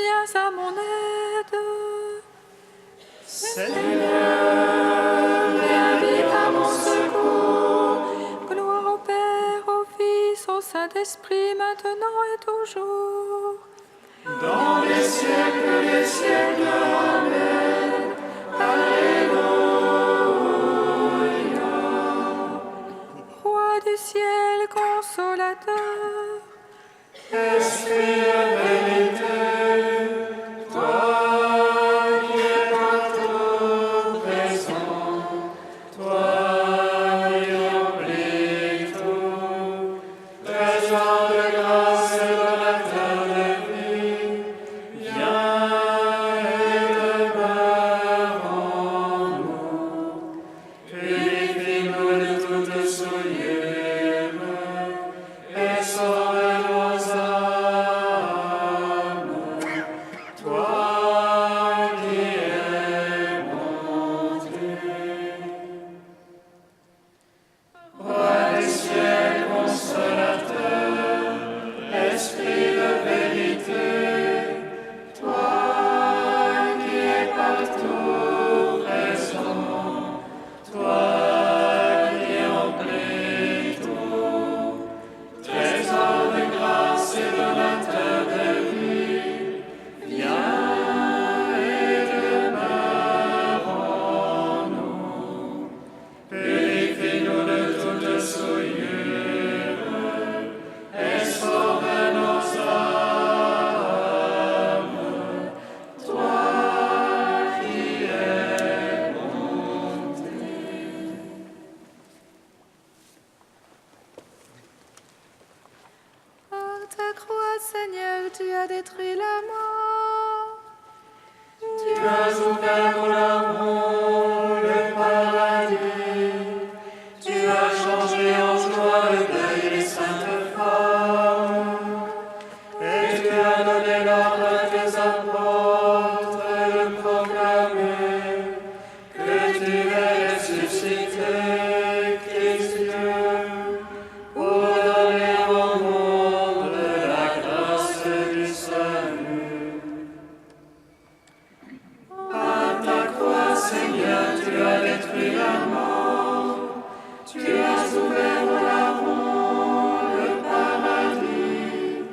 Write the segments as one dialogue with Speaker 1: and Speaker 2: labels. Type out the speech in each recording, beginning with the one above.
Speaker 1: viens à mon aide.
Speaker 2: Seigneur, viens vite à mon secours.
Speaker 1: Gloire au Père, au Fils, au Saint-Esprit, maintenant et toujours.
Speaker 2: Dans les siècles des siècles, Amen. Alléluia.
Speaker 1: Roi du ciel, consolateur,
Speaker 2: Esprit de vérité, toi qui es partout présent, toi qui remplis tout, trésor de grâce et donateur de vie, viens et demeure en nous. Purifie-nous de toute souillure et sauve nos âmes. Toi qui es mon Dieu. Roi des cieux consolateur, Esprit de vérité, toi qui es partout présent, toi qui remplis tout, trésor de grâce et donateur de vie, viens et demeure en nous. Purifie-nous de toute souillure et sauve nos âmes. Toi qui es bonté.
Speaker 1: par ta croix, Seigneur, tu as détruit la mort.
Speaker 2: Tu as ouvert aux larrons le paradis. Tu as changé en joie le deuil des saintes femmes. Et tu as donné l'ordre à tes apôtres de proclamer que tu es ressuscité, Christ Dieu, pour donner au monde la grâce du salut. Par ta croix, Seigneur, tu as détruit la mort. Tu as ouvert aux larrons le paradis.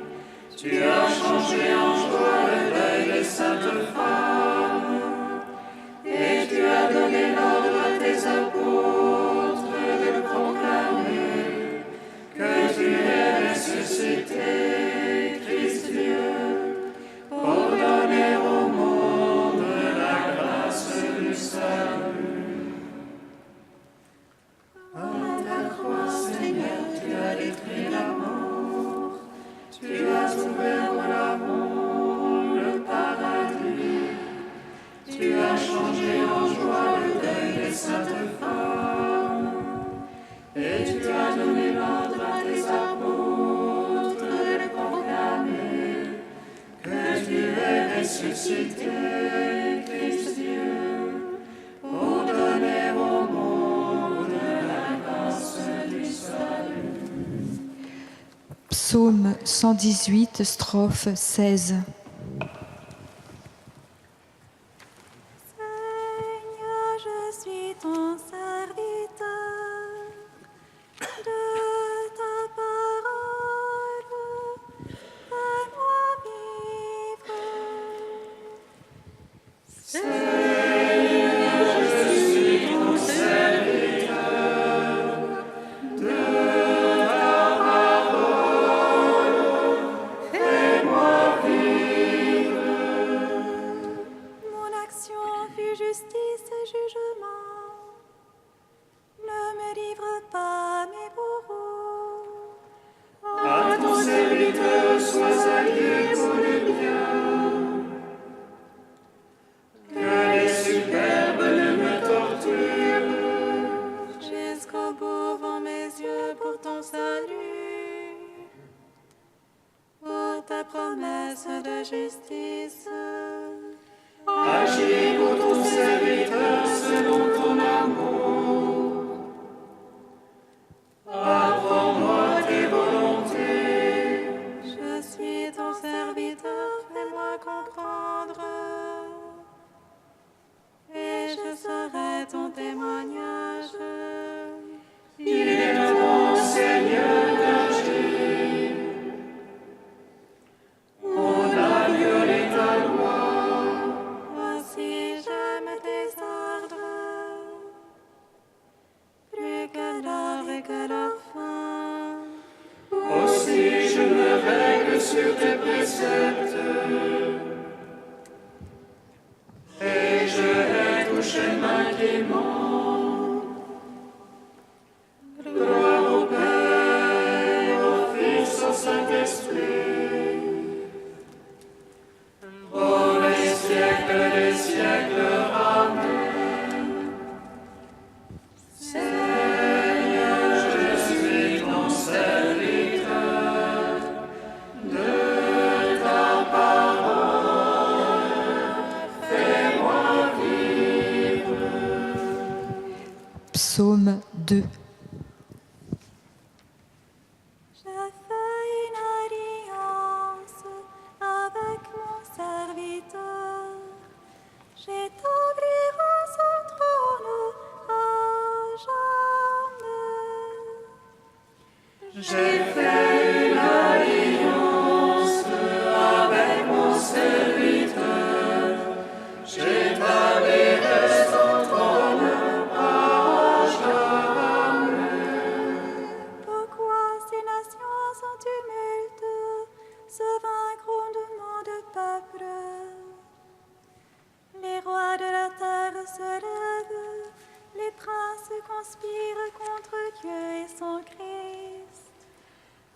Speaker 2: Tu as changé en joie le deuil des saintes femmes. Et tu as donné l'ordre à tes apôtres de proclamer que tu es ressuscité, Christ Dieu, pour donner au monde la grâce du salut. Par ta croix, Seigneur, tu as détruit la mort. Tu as ouvert aux larrons le paradis. Tu as changé en joie le deuil des saintes femmes. Et tu as donné l'ordre à tes apôtres de proclamer que tu es ressuscité, Christ Dieu, pour donner au monde la grâce du salut.
Speaker 1: Psaume 118, strophe 16.
Speaker 3: Seigneur, je suis ton serviteur. De ta parole, fais-moi vivre.
Speaker 2: Seigneur, je suis ton serviteur. De ta parole, fais-moi vivre.
Speaker 3: Mon action fut justice et jugement. Ne me livre pas mes bourreaux.
Speaker 2: À ton serviteur, sois allié pour le bien. Que les superbes ne me torturent.
Speaker 3: Jusqu'au bout vont mes yeux pour ton salut. Pour ta promesse de justice.
Speaker 2: Agis pour ton serviteur selon ton amour. Apprends-moi tes volontés.
Speaker 3: Je suis ton serviteur, fais-moi comprendre.
Speaker 2: sur tes préceptes. Et je hais tout chemin qui ment. Gloire au Père, au Fils, au Saint-Esprit, pour les siècles des siècles. Amen. Seigneur, je suis ton serviteur, de ta parole, fais-moi vivre.
Speaker 1: Psaume 2.
Speaker 3: J'ai fait une alliance avec mon serviteur. J'établirai son trône à jamais.
Speaker 2: J'ai fait une alliance avec mon serviteur. J'établirai son trône à jamais.
Speaker 3: Pourquoi ces nations en tumulte se vaincre au grondement de peuple? Les rois de la terre se lèvent, les princes conspirent contre Dieu et son Christ.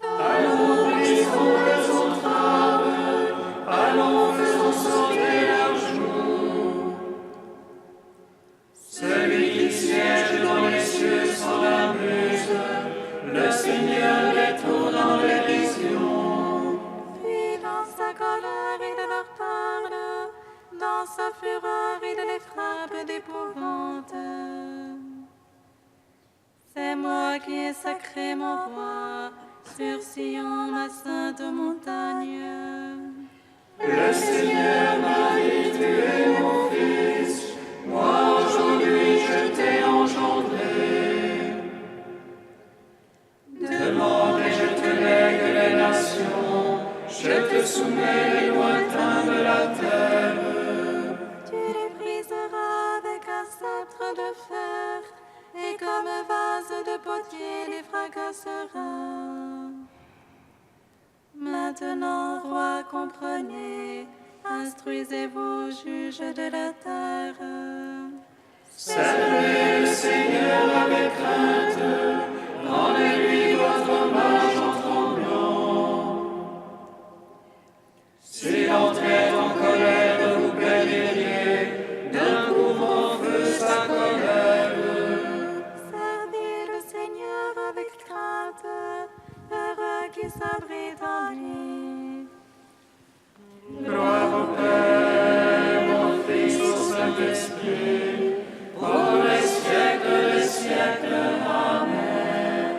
Speaker 2: Allons, brisons leurs entraves, allons, faisons sauter leurs joues. Celui qui siège dans les cieux s'en amuse, le Seigneur les tourne en dérision.
Speaker 3: Puis dans sa colère il leur parle, dans sa fureur il les frappe d'épouvante. C'est moi qui ai sacré mon roi, sur Sion ma sainte montagne.
Speaker 2: Le Seigneur m'a dit, tu es mon fils, moi aujourd'hui je t'ai engendré. Demande et je te lègue les nations, je te soumets les lointains de la terre.
Speaker 3: Tu les briseras avec un sceptre de fer, et comme un vase de potier les fracasseras. Maintenant, roi, comprenez, instruisez-vous, juges de la terre.
Speaker 2: Servez le Seigneur avec crainte, rendez-lui votre hommage en tremblant. S'il entrait en colère, vous béniriez, d'un courant feu sa colère.
Speaker 3: Servez le Seigneur avec crainte, heureux qui s'abrite en lui.
Speaker 2: Gloire au Père, au Fils, au Saint-Esprit, pour les siècles des siècles. Amen.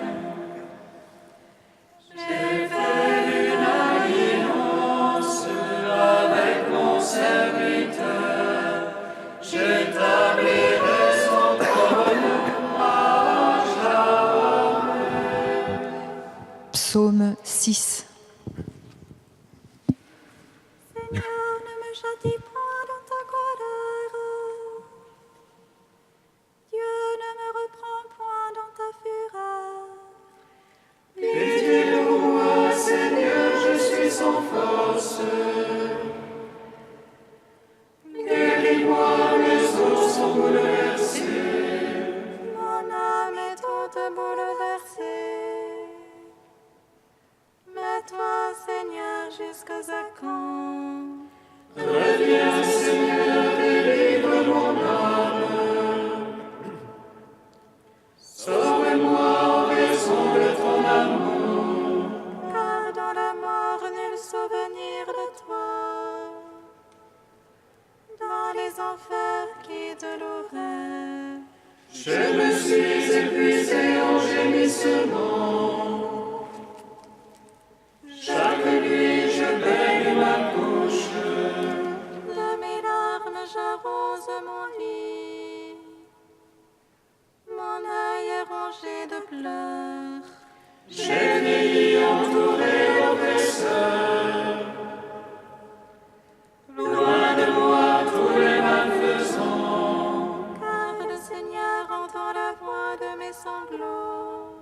Speaker 2: J'ai fait une alliance avec mon serviteur, j'établirai son trône à jamais.
Speaker 1: Psaume 6.
Speaker 3: Seigneur, ne me châtie point dans ta colère. Dieu, ne me reprends point dans ta fureur.
Speaker 2: Pitié pour moi, Seigneur, je suis sans force. Guéris-moi, mes os sont bouleversés.
Speaker 3: Mon âme est toute bouleversée. Mais toi, Seigneur, jusqu'à quand?
Speaker 2: Reviens, Seigneur, délivre mon âme. Sauve-moi en raison de ton amour.
Speaker 3: Car dans la mort, nul souvenir de toi. Dans les enfers qui te loueraient.
Speaker 2: Je me suis épuisé en gémissement. Chaque nuit, je baigne ma couche.
Speaker 3: De mes larmes, j'arrose mon lit. Mon œil est rongé de pleurs.
Speaker 2: J'ai vieilli entouré d'oppresseurs. Loin de moi tous les malfaisants.
Speaker 3: Car le Seigneur entend la voix de mes sanglots.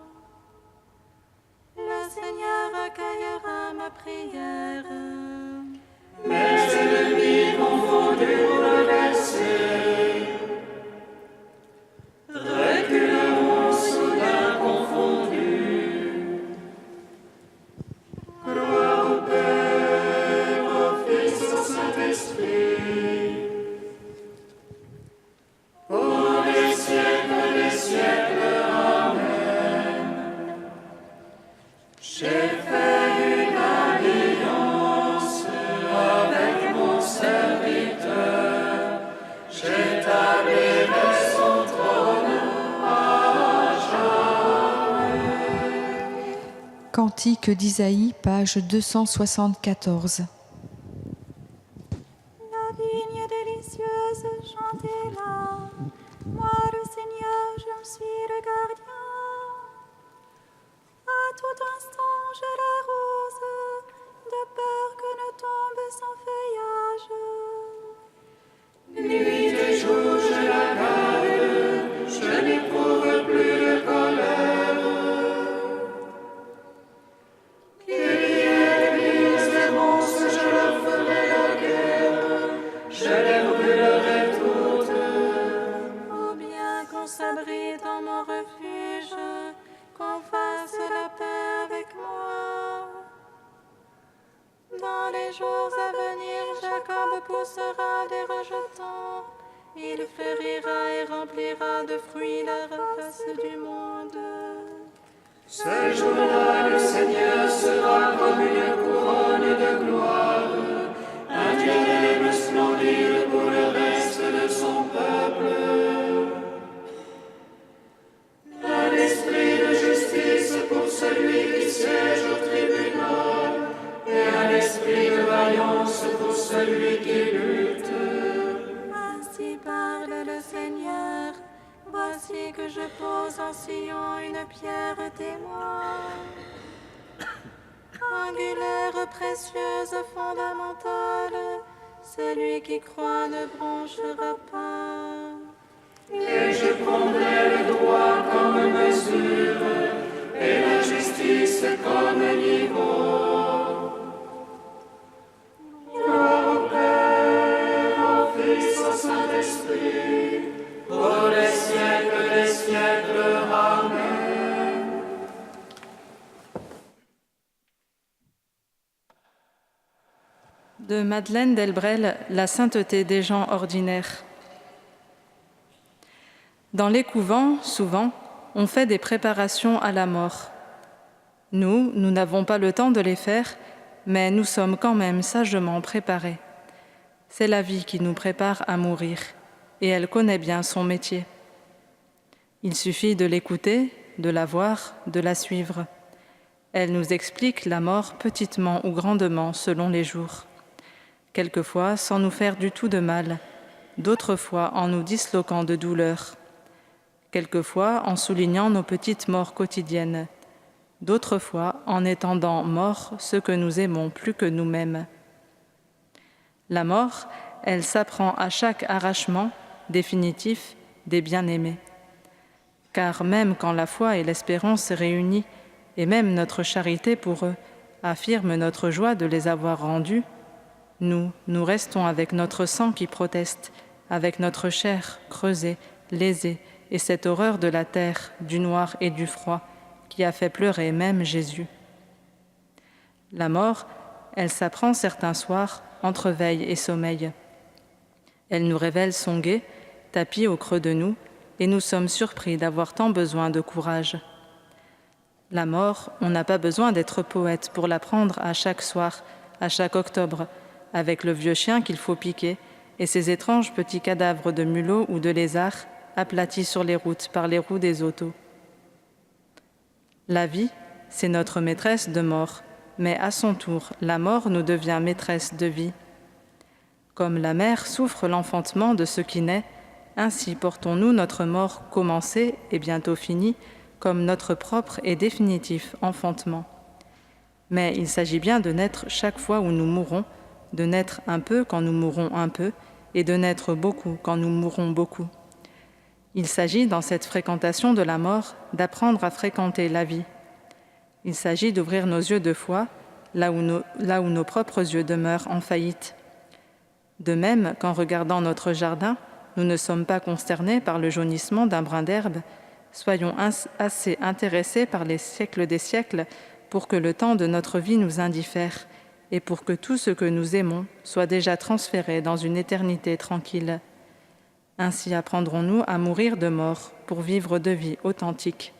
Speaker 3: Le Seigneur accueillera ma ma prière.
Speaker 2: Mes ennemis confondus ou renversés reculeront soudain confondus. Gloire au Père, au Fils, au Saint-Esprit, pour les siècles des siècles. Amen. J'ai fait une alliance avec mon serviteur, j'établirai son trône à jamais.
Speaker 1: Cantique d'Isaïe, page 274.
Speaker 3: La vigne délicieuse, chantez-la. Moi, le Seigneur, je suis le gardien. À tout instant, je l'arrose, de peur que ne tombe son feuillage.
Speaker 2: Nuit et jour je la garde, je n'éprouve plus de colère. Qu'il y ait des monstres, je leur ferai la guerre, je les brûlerai toutes.
Speaker 3: Ou bien qu'on s'abrite dans mon refuge, qu'on fasse la paix avec moi. Dans les jours à venir, Jacob poussera des rejetons. Il fleurira et remplira de fruits la race du monde.
Speaker 2: Ce jour-là, le Seigneur sera comme une couronne de gloire, un diadème splendide pour le reste de son peuple. Un esprit de justice pour celui qui siège au tribunal, et un esprit de vaillance pour celui qui lutte.
Speaker 3: Ainsi parle le Seigneur. Voici que je pose en Sion une pierre témoin. Angulaire, précieuse, fondamentale, celui qui croit ne bronchera pas.
Speaker 2: Et je prendrai le droit comme mesure, et la justice comme niveau. Gloire au Père, au Fils, au Saint-Esprit, pour les siècles des siècles. Amen.
Speaker 4: De Madeleine Delbrel, La sainteté des gens ordinaires. Dans les couvents, souvent, on fait des préparations à la mort. Nous n'avons pas le temps de les faire, mais nous sommes quand même sagement préparés. C'est la vie qui nous prépare à mourir, et elle connaît bien son métier. Il suffit de l'écouter, de la voir, de la suivre. Elle nous explique la mort petitement ou grandement selon les jours. Quelquefois sans nous faire du tout de mal, d'autres fois en nous disloquant de douleur. Quelquefois en soulignant nos petites morts quotidiennes, d'autres fois en étendant morts ceux que nous aimons plus que nous-mêmes. La mort, elle s'apprend à chaque arrachement définitif des bien-aimés. Car même quand la foi et l'espérance réunies, et même notre charité pour eux, affirment notre joie de les avoir rendus, nous restons avec notre sang qui proteste, avec notre chair creusée, lésée, et cette horreur de la terre, du noir et du froid, qui a fait pleurer même Jésus. La mort, elle s'apprend certains soirs, entre veille et sommeil. Elle nous révèle son guet, tapis au creux de nous, et nous sommes surpris d'avoir tant besoin de courage. La mort, on n'a pas besoin d'être poète pour l'apprendre à chaque soir, à chaque octobre, avec le vieux chien qu'il faut piquer et ces étranges petits cadavres de mulots ou de lézards aplatis sur les routes par les roues des autos. La vie, c'est notre maîtresse de mort, mais à son tour, la mort nous devient maîtresse de vie. Comme la mère souffre l'enfantement de ce qui naît, ainsi portons-nous notre mort commencée et bientôt finie comme notre propre et définitif enfantement. Mais il s'agit bien de naître chaque fois où nous mourrons, de naître un peu quand nous mourrons un peu, et de naître beaucoup quand nous mourrons beaucoup. Il s'agit, dans cette fréquentation de la mort, d'apprendre à fréquenter la vie. Il s'agit d'ouvrir nos yeux de foi, là où nos propres yeux demeurent en faillite. De même qu'en regardant notre jardin, nous ne sommes pas consternés par le jaunissement d'un brin d'herbe, soyons assez intéressés par les siècles des siècles pour que le temps de notre vie nous indiffère et pour que tout ce que nous aimons soit déjà transféré dans une éternité tranquille. Ainsi apprendrons-nous à mourir de mort pour vivre de vie authentique.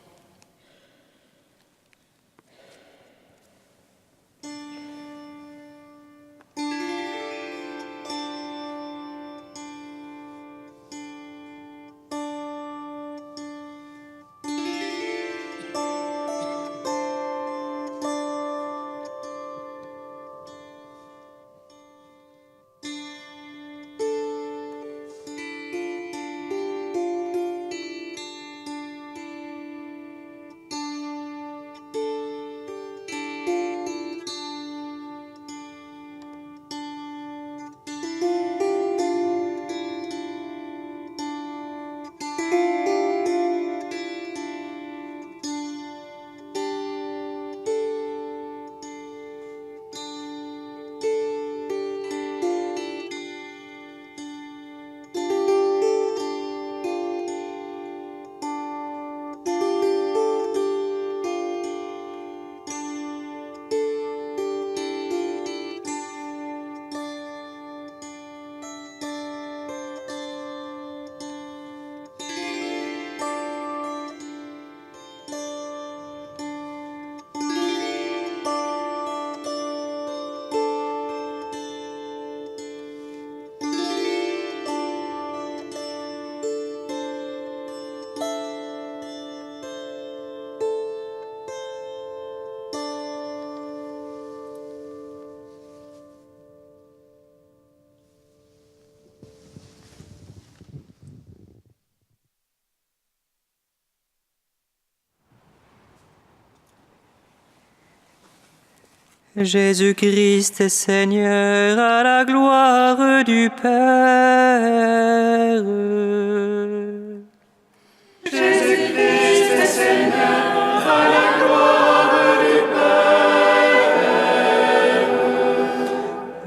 Speaker 5: Jésus-Christ est Seigneur à la gloire du Père.
Speaker 2: Jésus-Christ est Seigneur à la gloire du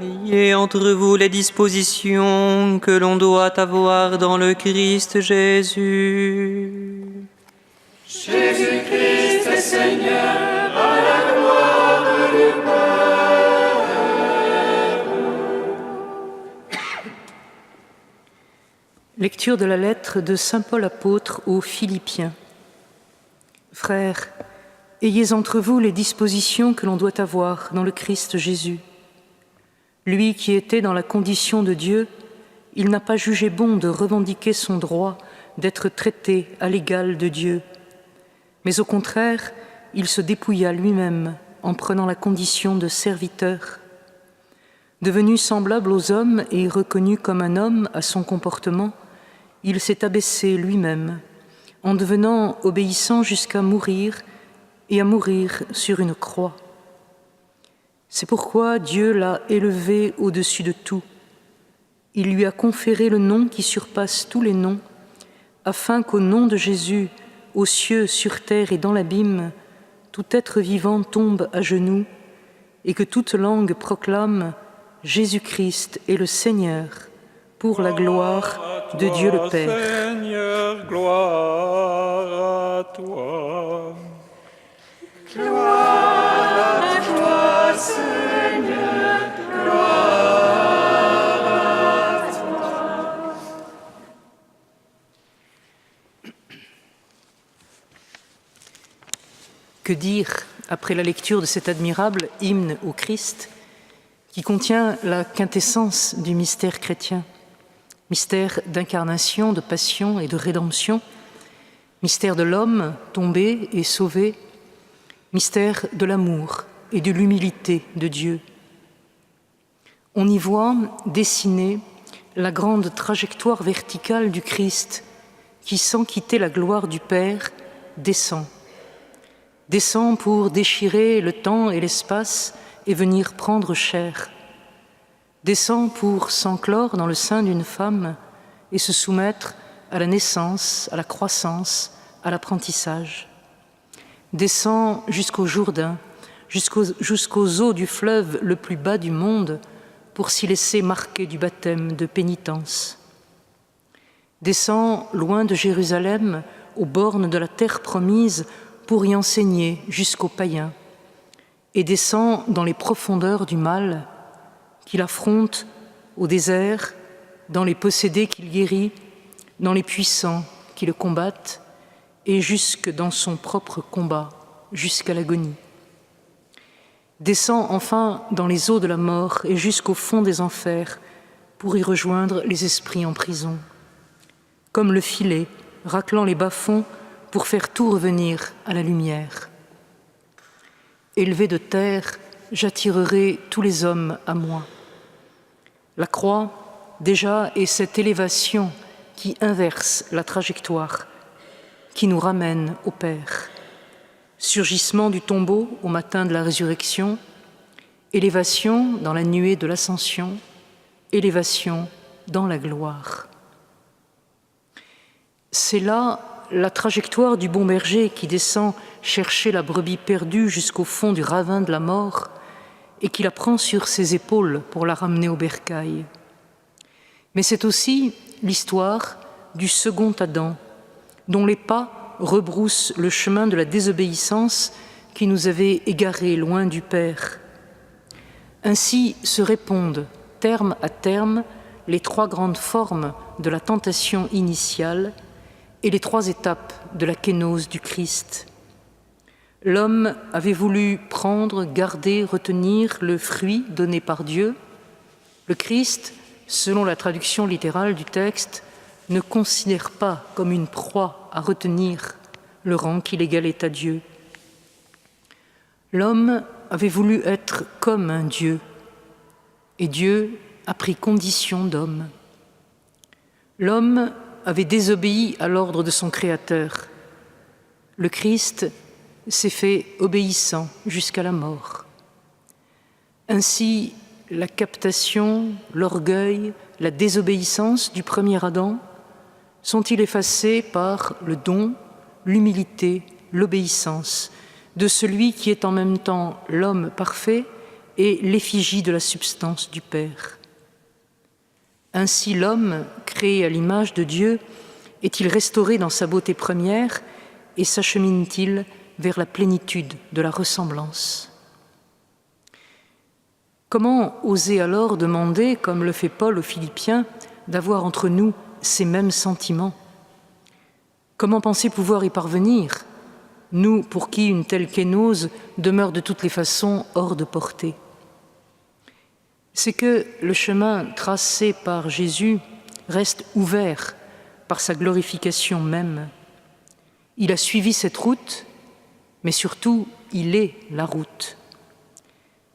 Speaker 2: Père.
Speaker 5: Ayez entre vous les dispositions que l'on doit avoir dans le Christ Jésus.
Speaker 2: Jésus-Christ est Seigneur à la gloire du Père.
Speaker 6: Lecture de la lettre de saint Paul apôtre aux Philippiens. Frères, ayez entre vous les dispositions que l'on doit avoir dans le Christ Jésus. Lui qui était dans la condition de Dieu, il n'a pas jugé bon de revendiquer son droit d'être traité à l'égal de Dieu. Mais au contraire, il se dépouilla lui-même en prenant la condition de serviteur. Devenu semblable aux hommes et reconnu comme un homme à son comportement, il s'est abaissé lui-même, en devenant obéissant jusqu'à mourir et à mourir sur une croix. C'est pourquoi Dieu l'a élevé au-dessus de tout. Il lui a conféré le nom qui surpasse tous les noms, afin qu'au nom de Jésus, aux cieux, sur terre et dans l'abîme, tout être vivant tombe à genoux et que toute langue proclame « Jésus-Christ est le Seigneur » pour la gloire de Dieu le Père.
Speaker 2: Seigneur, gloire à toi. Gloire à toi, Seigneur, gloire à toi.
Speaker 6: Que dire après la lecture de cet admirable hymne au Christ qui contient la quintessence du mystère chrétien, mystère d'incarnation, de passion et de rédemption, mystère de l'homme tombé et sauvé, mystère de l'amour et de l'humilité de Dieu. On y voit dessinée la grande trajectoire verticale du Christ qui, sans quitter la gloire du Père, descend pour déchirer le temps et l'espace et venir prendre chair, descend pour s'enclore dans le sein d'une femme et se soumettre à la naissance, à la croissance, à l'apprentissage, descend jusqu'au Jourdain, jusqu'aux eaux du fleuve le plus bas du monde pour s'y laisser marquer du baptême de pénitence. Descends loin de Jérusalem, aux bornes de la terre promise, pour y enseigner jusqu'aux païens, et descends dans les profondeurs du mal, qu'il affronte au désert, dans les possédés qu'il guérit, dans les puissants qui le combattent, et jusque dans son propre combat, jusqu'à l'agonie. Descends enfin dans les eaux de la mort et jusqu'au fond des enfers, pour y rejoindre les esprits en prison. Comme le filet, raclant les bas-fonds, pour faire tout revenir à la lumière. Élevé de terre, j'attirerai tous les hommes à moi. La croix, déjà, est cette élévation qui inverse la trajectoire, qui nous ramène au Père. Surgissement du tombeau au matin de la résurrection, élévation dans la nuée de l'ascension, élévation dans la gloire. C'est là la trajectoire du bon berger qui descend chercher la brebis perdue jusqu'au fond du ravin de la mort et qui la prend sur ses épaules pour la ramener au bercail. Mais c'est aussi l'histoire du second Adam, dont les pas rebroussent le chemin de la désobéissance qui nous avait égarés loin du Père. Ainsi se répondent, terme à terme, les trois grandes formes de la tentation initiale et les trois étapes de la kénose du Christ. L'homme avait voulu prendre, garder, retenir le fruit donné par Dieu. Le Christ, selon la traduction littérale du texte, ne considère pas comme une proie à retenir le rang qu'il égalait à Dieu. L'homme avait voulu être comme un Dieu, et Dieu a pris condition d'homme. L'homme avait désobéi à l'ordre de son Créateur. Le Christ s'est fait obéissant jusqu'à la mort. Ainsi, la captation, l'orgueil, la désobéissance du premier Adam sont-ils effacés par le don, l'humilité, l'obéissance de celui qui est en même temps l'homme parfait et l'effigie de la substance du Père. Ainsi l'homme, créé à l'image de Dieu, est-il restauré dans sa beauté première et s'achemine-t-il vers la plénitude de la ressemblance. Comment oser alors demander, comme le fait Paul aux Philippiens, d'avoir entre nous ces mêmes sentiments? Comment penser pouvoir y parvenir, nous pour qui une telle kénose demeure de toutes les façons hors de portée? C'est que le chemin tracé par Jésus reste ouvert par sa glorification même. Il a suivi cette route, mais surtout, il est la route.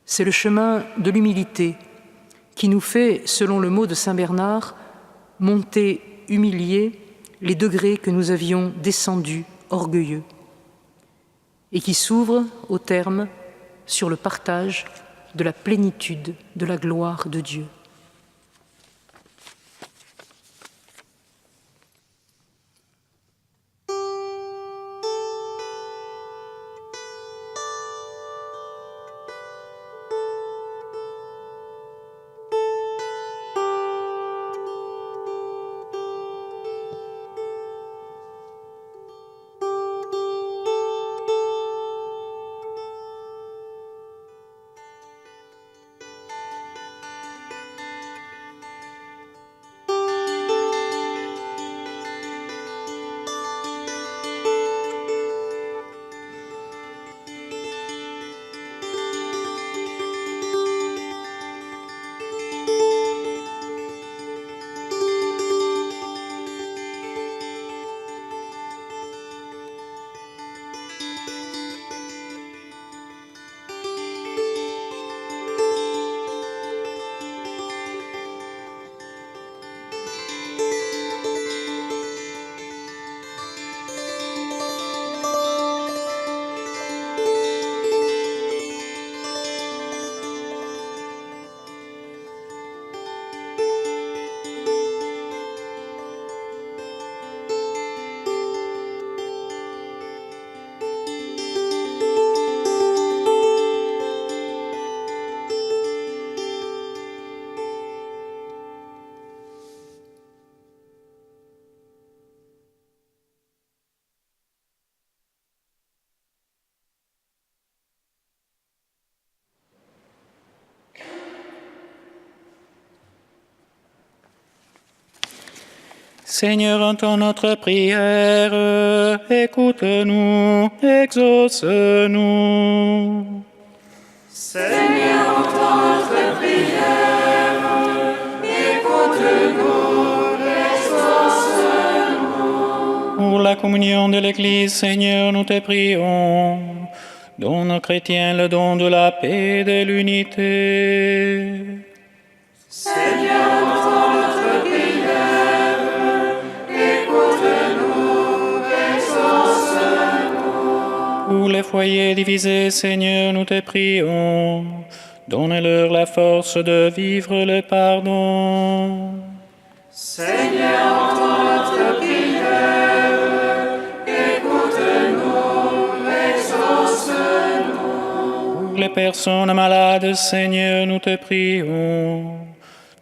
Speaker 6: C'est le chemin de l'humilité qui nous fait, selon le mot de saint Bernard, monter humiliés les degrés que nous avions descendus orgueilleux, et qui s'ouvre au terme sur le partage de la plénitude de la gloire de Dieu.
Speaker 2: Seigneur, entends notre prière, écoute-nous, exauce-nous.
Speaker 3: Seigneur, entends notre prière, écoute-nous, exauce-nous.
Speaker 2: Pour la communion de l'Église, Seigneur, nous te prions. Donne aux chrétiens le don de la paix et de l'unité.
Speaker 3: Seigneur, entends notre prière, écoute-nous, exauce-nous.
Speaker 2: Pour les foyers divisés, Seigneur, nous te prions. Donne-leur la force de vivre le pardon.
Speaker 3: Seigneur, entends notre prière, écoute-nous, exauce-nous.
Speaker 2: Pour les personnes malades, Seigneur, nous te prions.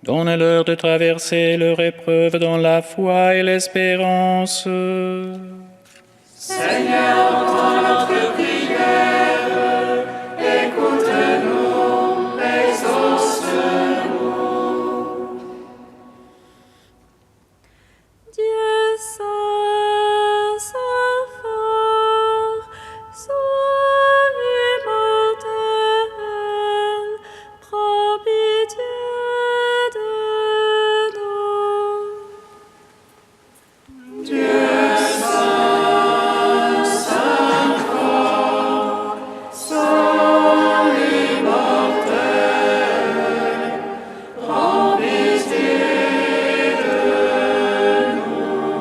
Speaker 2: Donne-leur de traverser leur épreuve dans la foi et l'espérance.
Speaker 3: Seigneur, entends notre prière, écoute-nous, exauce-nous. Dieu saint, saint fort, saint immortel, prends pitié de nous. Dieu saint, saint fort, saint immortel, prends pitié de nous.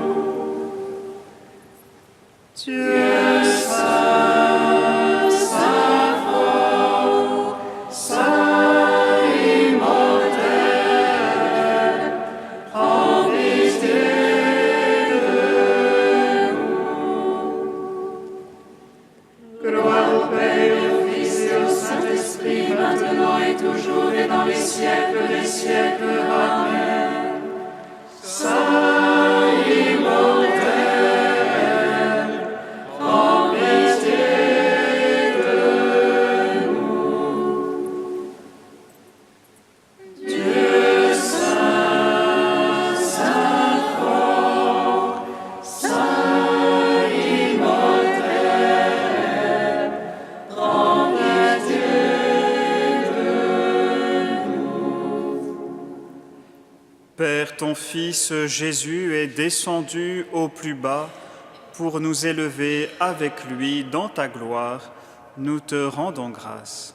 Speaker 3: Dieu saint, saint fort, saint immortel, prends pitié de nous. Gloire au Père et au Fils et au Saint-Esprit, maintenant et toujours et dans les siècles des siècles. Amen. Saint immortel, prends pitié de nous. Dieu saint, saint fort, saint immortel, prends pitié de nous.
Speaker 7: Père, ton Fils Jésus est descendu au plus bas pour nous élever avec lui dans ta gloire. Nous te rendons grâce.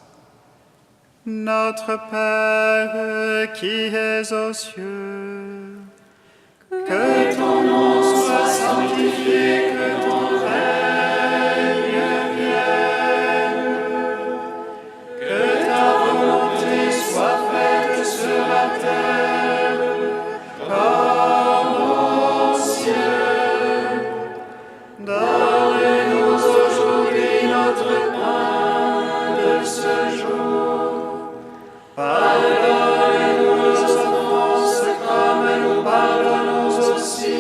Speaker 7: Notre Père qui es aux cieux,
Speaker 3: Que ton nom soit sanctifié, que ton règne vienne, que ta volonté soit faite sur la terre comme au ciel. Donne-nous aujourd'hui notre pain de ce jour. Pardonne-nous nos offenses comme nous pardonnons aussi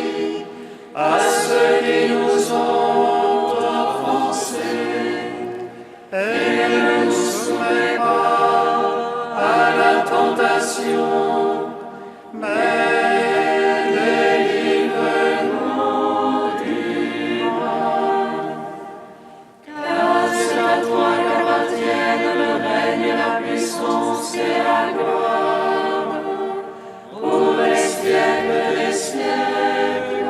Speaker 3: à ceux qui nous ont offensés. Et ne nous soumets pas à la tentation, mais délivre-nous du mal. Car c'est à toi qu'appartiennent le règne, la puissance et la gloire, pour les siècles des siècles.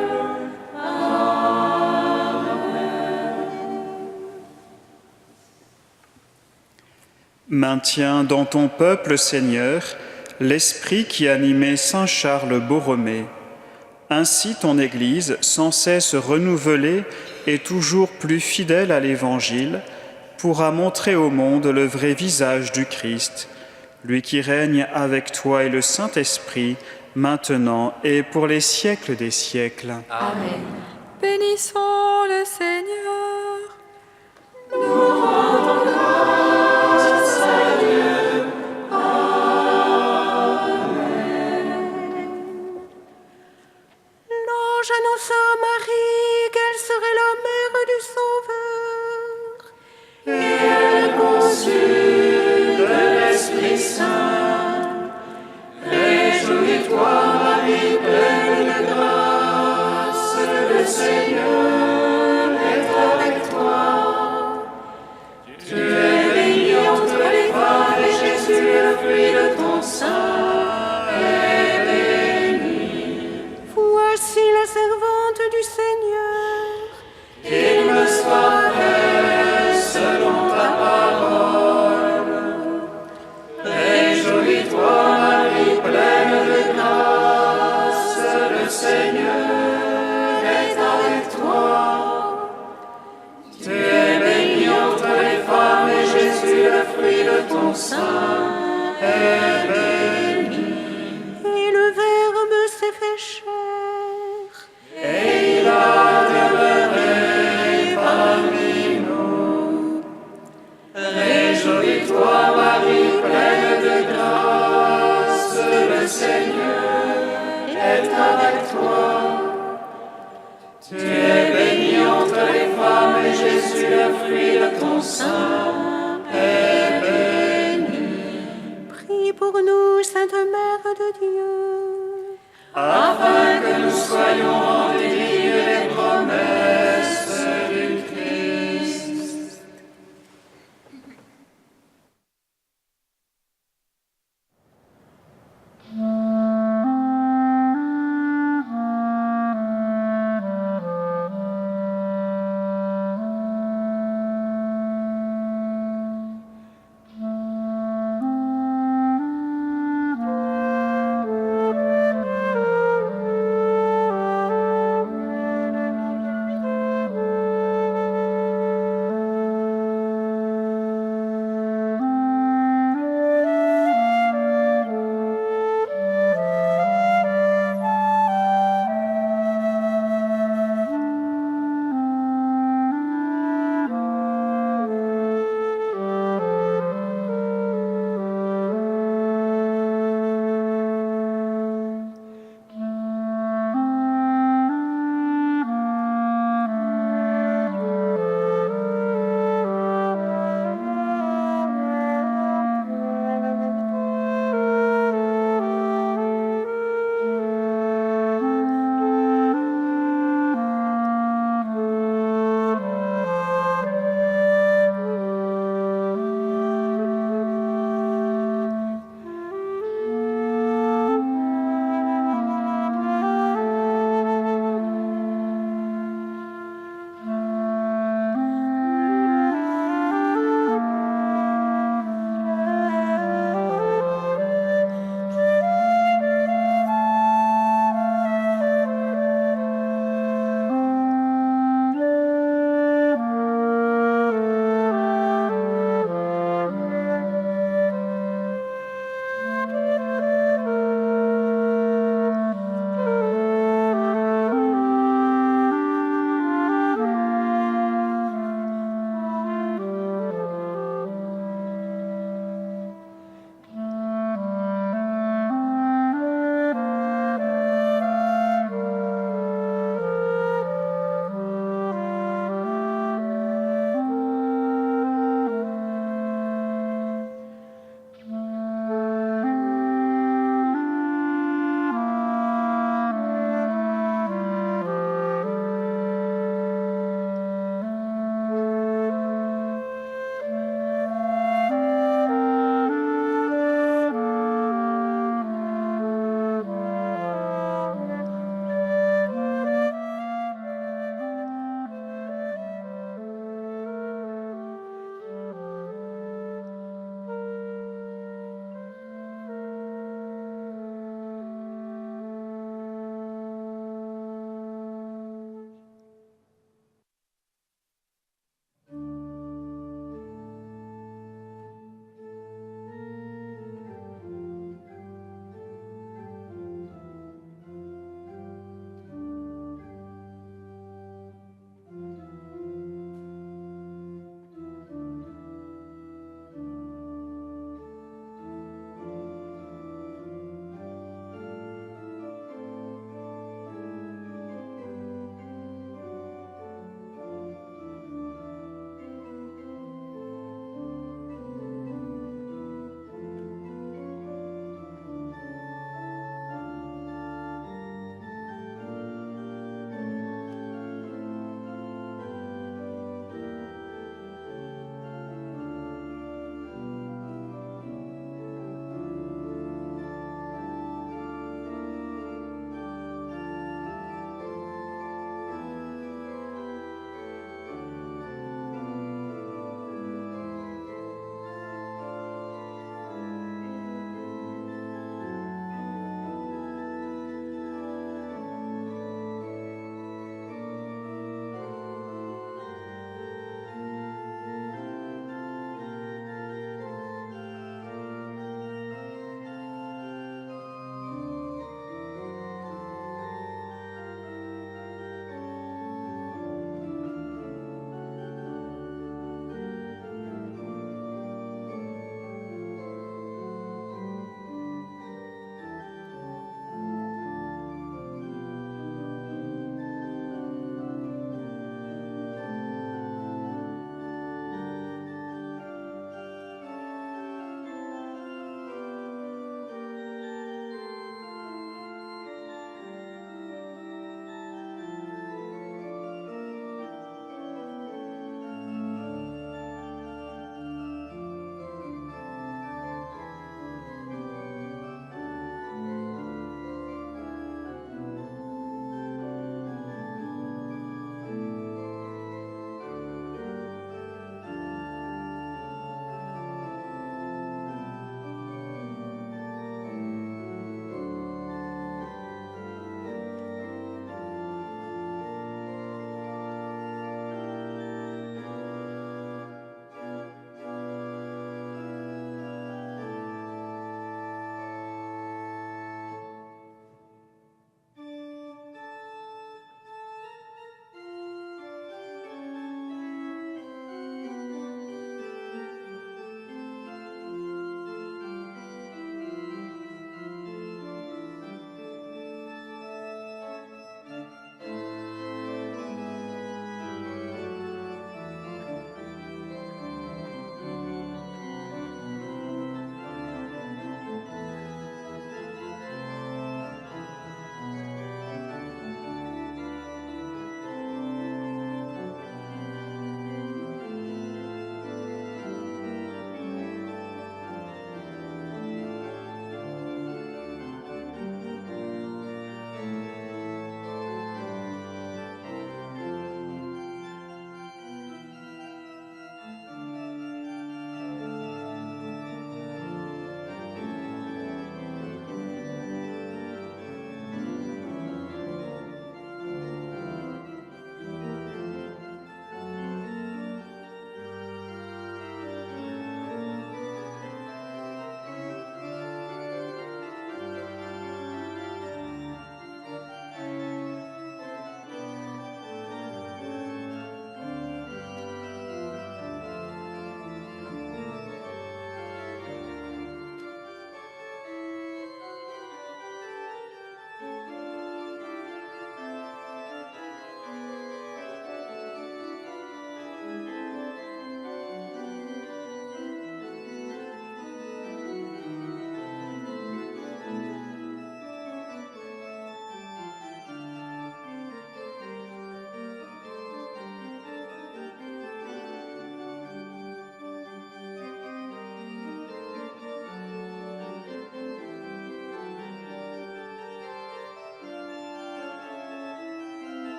Speaker 7: maintiens dans ton peuple, Seigneur, l'esprit qui animait saint Charles Borromée. Ainsi ton Église, sans cesse renouvelée et toujours plus fidèle à l'Évangile, pourra montrer au monde le vrai visage du Christ, lui qui règne avec toi et le Saint-Esprit, maintenant et pour les siècles des siècles.
Speaker 1: Amen. Bénissons le Seigneur.
Speaker 3: Nous rendons grâce à Dieu. Amen. L'ange annonça à Marie qu'elle serait la mère du Sauveur. Et elle conçut de l'Esprit Saint. Réjouis-toi, Marie, pleine de grâce.
Speaker 2: est bénie.
Speaker 3: Et le Verbe s'est fait chair.
Speaker 2: Et il a demeuré parmi nous. Réjouis-toi, Marie, pleine de grâce, le Seigneur est avec toi. Tu es bénie entre les femmes, et Jésus, le fruit de ton sein, est béni.
Speaker 3: Prie pour nous, Sainte Mère de Dieu,
Speaker 2: Afin que nous soyons rendus